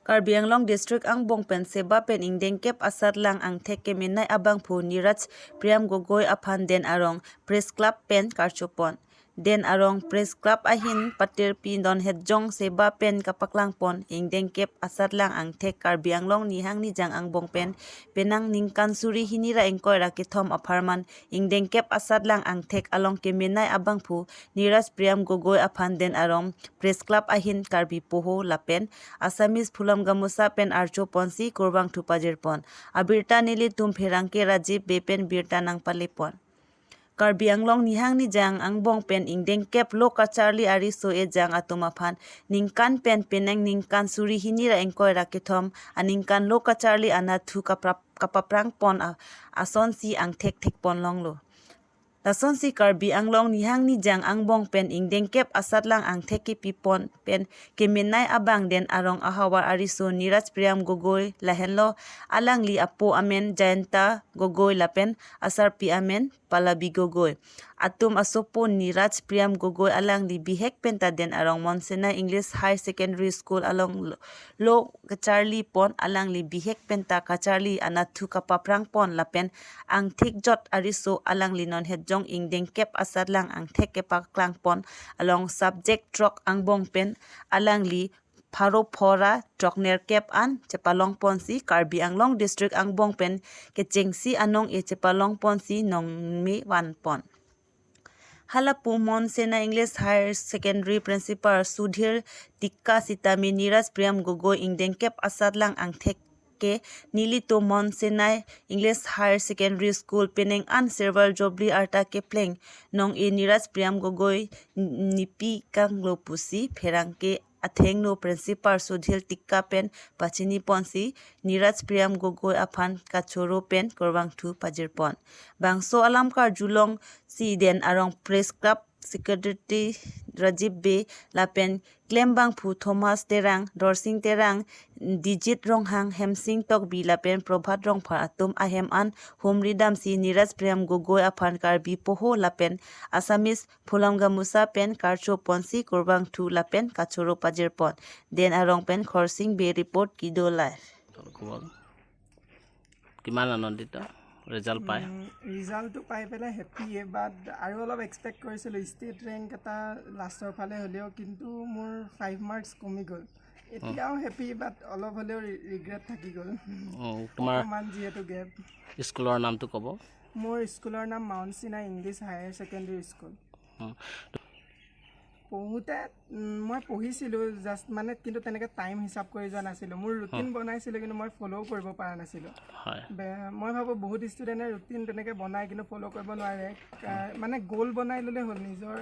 Karbi Anglong District Angbong pen SEBA pen ingdeng kep Asatlang angthek kemenai abangphu Niraj Priyam Gogoi aphan den arong Press Club pen karchopon. Den arong Press Club ahin patir pi don hedjong SEBA pen kapaklang pon ingdeng kep Asatlang angthek Karbi Anglong nihang nijang Angbong pen penang ningkan suri hinira engkoi rakithom aparman ingdeng kep Asatlang angthek along kemenai abangphu Niraj Priyam Gogoi aphan den arong Press Club ahin Karbi poho lapen Assamese phulam gamusa pen archo ponsi korbang thupajir pon abirta nili tum pherangke Rajiv bepen birta nang palepon Karbi Anglong nihang ni jang Angbong pen ingdeng kep lo kacharli ari so e jang atumaphan ningkan pen penang ningkan suri hinira engkoi rakithom aningkan lo kacharli anathu kapaprang pon ason si angthek thek pon longlo Lason si Karbi Anglong nihang ni jang Angbong pen ingdeng kep Asatlang angthek ki pipon pen kemenai abang den arong ahawar ariso Niraj Priyam Gogoi lahenlo alang li apo amen Jayanta Gogoi lapen asar pi amen Palabi Gogoi atum asopo Niraj Priyam Gogoi alang li bihek penta den arong Monsena English High Secondary School along lo kacharli pon alang li bihek penta kacharli anathu kapaprang pon lapen angthek jot ariso alang li non hedjong ingdeng kep Asatlang angthek kepaklang pon along subject trok Angbong pen alang li pharo phora trokner kep an chepalong ponsi Karbi Anglong District Angbong pen kechengsi anong e chepalong ponsi nong mi wan pon Halapu Monsena English Higher Secondary Principal Sudhir Tikka Sitami Niraj Priyam Gogoi ingdeng kep Asatlang angthek ke nilito Monsena English Higher Secondary School peneng an serval jobli arta ke pleng nong e Niraj Priyam Gogoi nipi kanglo pusi pherangke atheng no principal Sudhir Tikka pen pachini ponsi Niraj Priyam Gogoi aphan kachoro pen korbang thu pajir pon bangso alamkar julong si den arong Press Club Secretary Rajiv Be lapen Klembang Phu Thomas Terang Dorsing Terang Digit Ronghang Hemsing Tok Bi lapen Prabhat Rongphar atum ahem an Homridam si Niraj Priyam Gogoi aphan Karbi poho lapen Assamese phulam gamusa pen karcho ponsi korbang thu lapen kachoro pajir pon den arong pen Khorsing Be report kido live কিমান আনন্দিত result পাই ৰিজাল্টটো পাই পেলাই happy বাট আৰু অলপ expect কৰিছিলোঁ state rank এটা লাষ্টৰ ফালে হ'লেও কিন্তু মোৰ 5 মাৰ্কছ কমি গ'ল এতিয়াও হেপী বাট অলপ হ'লেও ৰিগ্ৰেট থাকি গ'ল তোমাৰ মান যিহেতু গেপ স্কুলৰ নামটো ক'ব মোৰ স্কুলৰ নাম মনচিনা ইংলিছ হায়াৰ ছেকেণ্ডেৰী স্কুল পঢ়োতে মই পঢ়িছিলোঁ জাষ্ট মানে কিন্তু তেনেকৈ টাইম হিচাপ কৰি যোৱা নাছিলোঁ মোৰ ৰুটিন বনাইছিলোঁ কিন্তু মই ফ'ল' কৰিব পৰা নাছিলোঁ মই ভাবোঁ বহুত ষ্টুডেণ্টে ৰুটিন তেনেকৈ বনায় কিন্তু ফ'ল' কৰিব নোৱাৰে মানে গ'ল বনাই ল'লে হ'ল নিজৰ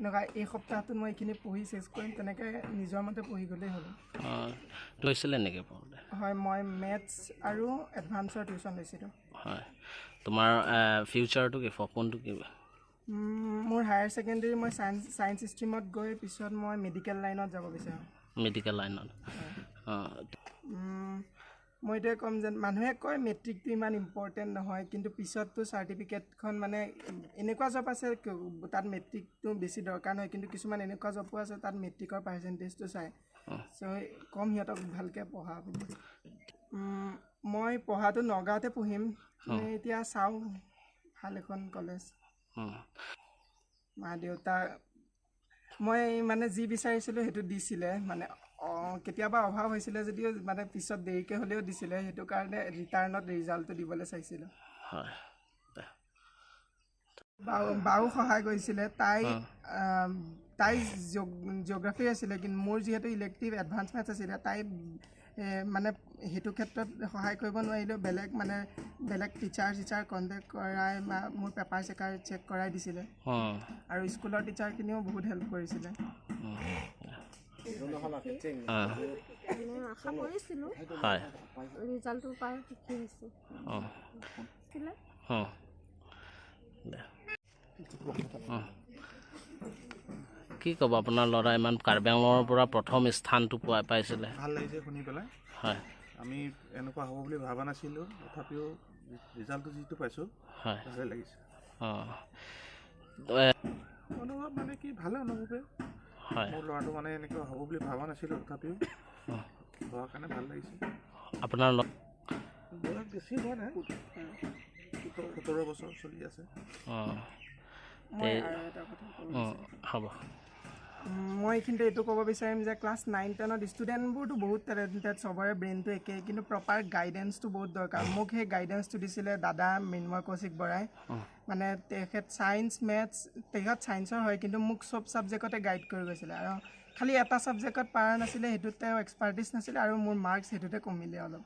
এনেকুৱা এই সপ্তাহটোত মই এইখিনি পঢ়ি চেছ কৰিম তেনেকৈ নিজৰ মতে পঢ়ি গ'লেই হ'ল লৈছিলে নেকি হয় মই মেথছ আৰু এডভান্সৰ টিউশ্যন লৈছিলোঁ হয় তোমাৰ ফিউচাৰটো কি সপোনটো কি মোৰ হায়াৰ ছেকেণ্ডেৰী মই ছায়েন্স ষ্ট্ৰীমত গৈ পিছত মই মেডিকেল লাইনত যাব বিচাৰোঁ মেডিকেল লাইনত মই এতিয়া ক'ম যেন মানুহে কয় মেট্ৰিকটো ইমান ইম্পৰ্টেণ্ট নহয় কিন্তু পিছততো চাৰ্টিফিকেটখন মানে এনেকুৱা জব আছে তাত মেট্ৰিকটো বেছি দৰকাৰ নহয় কিন্তু কিছুমান এনেকুৱা জবো আছে তাত মেট্ৰিকৰ পাৰ্চেণ্টেজটো চায় চ' কম সিহঁতক ভালকৈ পঢ়া বুলি মই পঢ়াটো নগাঁৱতে পঢ়িম এতিয়া চাওঁ ভাল এখন কলেজ মা দেউতা মই মানে যি বিচাৰিছিলোঁ সেইটো দিছিলে মানে কেতিয়াবা অভাৱ হৈছিলে যদিও মানে পিছত দেৰিকৈ হ'লেও দিছিলে সেইটো কাৰণে ৰিটাৰ্ণত ৰিজাল্টটো দিবলৈ চাইছিলোঁ বাও সহায় কৰিছিলে তাই জিঅ'গ্ৰাফী আছিলে কিন্তু মোৰ যিহেতু ইলেক্টিভ এডভান্স মেথছ আছিলে তাই মানে সেইটো ক্ষেত্ৰত সহায় কৰিব নোৱাৰিলেও বেলেগ টিচাৰ কণ্টেক্ট কৰাই বা মোৰ পেপাৰ চেক কৰাই দিছিলে আৰু স্কুলৰ টিচাৰখিনিও বহুত হেল্প কৰিছিলে আশা কৰিছিলোঁ ৰিজাল্টটো পাই সুখী হৈছোঁ কি ক'ব আপোনাৰ ল'ৰা ইমান কাৰ্বি আংলঙৰ পৰা প্ৰথম স্থানটো পাইছিলে ভাল লাগিছে শুনি পেলাই হয় আমি এনেকুৱা হ'ব বুলি ভবা নাছিলোঁ তথাপিও ৰিজাল্টটো যিটো পাইছোঁ হয় ভালে লাগিছে অনুভৱ মানে কি ভালে অনুভৱে হয় মোৰ ল'ৰাটো মানে এনেকুৱা হ'ব বুলি ভবা নাছিলোঁ তথাপিও হোৱাৰ কাৰণে ভাল লাগিছে আপোনাৰ বয়স বেছি হোৱা নাই 17 বছৰ চলি আছে হ'ব মই এইখিনিতে এইটো ক'ব বিচাৰিম যে ক্লাছ 9-10ত ষ্টুডেণ্টবোৰতো বহুত টেলেণ্টেড চবৰে ব্ৰেইনটো একেই কিন্তু প্ৰপাৰ গাইডেঞ্চটো বহুত দৰকাৰ মোক সেই গাইডেঞ্চটো দিছিলে দাদা মৃন্ময় কৌশিক বৰাই মানে তেখেত ছায়েন্স মেথছ তেখেত ছায়েন্সৰ হয় কিন্তু মোক চব ছাবজেক্টতে গাইড কৰি গৈছিলে আৰু খালি এটা ছাবজেক্টত পাৰা নাছিলে সেইটোত তেওঁ এক্সপাৰ্টিছ নাছিলে আৰু মোৰ মাৰ্কছ সেইটোতে কমিলে অলপ